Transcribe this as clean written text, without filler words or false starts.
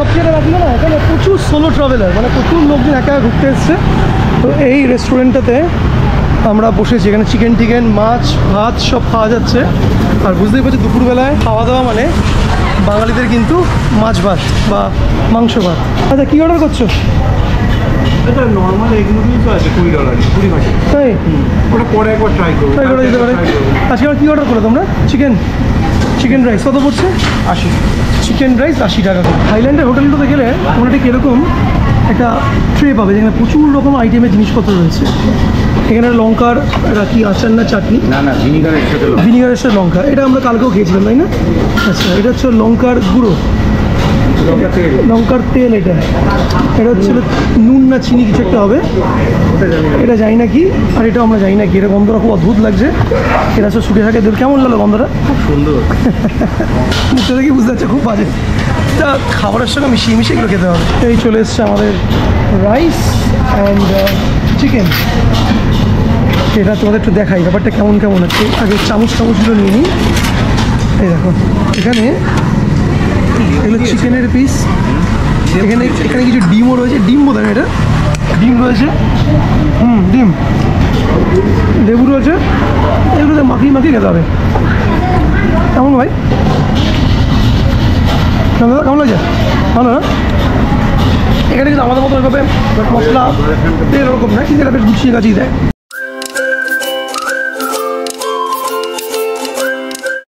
সবচেয়ে রাখি না, এখানে প্রচুর সোলো ট্রাভেলার, মানে প্রচুর লোকজন একা ঘুরতে এসছে। তো এই রেস্টুরেন্টটাতে আমরা বসেছি, এখানে চিকেন টিকেন মাছ ভাত সব খাওয়া যাচ্ছে। আর বুঝতেই পারছি দুপুরবেলায় খাওয়া দাওয়া মানে বাঙালিদের কিন্তু মাছ ভাত বা মাংস ভাত। আচ্ছা কী অর্ডার করছো? এটা নর্মাল এগ নুডলস আছে $20 20 টাকা। তাই ওটা পরে একবার ট্রাই করে দিতে পারে। আজকে আর কী অর্ডার করো তোমরা? চিকেন রাইস কত পড়ছে? 80। চিকেন রাইস 80 টাকা। থাইল্যান্ডের হোটেলটাতে গেলে তোমরা ঠিক এরকম একটা ট্রে পাবে যেখানে প্রচুর রকম আইটেমের জিনিসপত্র রয়েছে। এখানে লঙ্কার কি আচার না চাটনি? না ভিনিগারের সাথে লঙ্কা, এটা আমরা কালকেও খেয়েছিলাম তাই না? আচ্ছা এটা হচ্ছে লঙ্কার গুঁড়ো, লঙ্কার তেল। এটা হচ্ছে নুন না চিনি কিছু একটা হবে, এটা জানি না কি। আর এটা আমরা জানি না কি, এটা গন্ধটা খুব অদ্ভুত লাগছে। এরা সব ছুটে থাকে, কেমন লাগলো গন্ধটা? খুব সুন্দর, মুখটা দেখে বুঝতে পারছে খুব বাজে। এটা খাবারের সঙ্গে মিশিয়ে এগুলো খেতে হবে। এই চলে এসছে আমাদের রাইস অ্যান্ড চিকেন। এটা তোমাদের একটু দেখাই ব্যাপারটা কেমন হচ্ছে। আগে চামচগুলো নিয়ে নিই। এই দেখো এখানে এগুলো চিকেনের পিস, এখানে কিছু ডিমও রয়েছে, ডিম বোধ হয় এটা, ডিম রয়েছে, ডিম, লেবু রয়েছে, এগুলোতে মাখিয়ে খেতে হবে। কেমন ভাই? কেমন লাগছে? ভালো না? এখানে কিন্তু আমাদের মতো ওইভাবে মশলা এরকম না, কিন্তু এটা বেশ গুছিয়ে দেয়।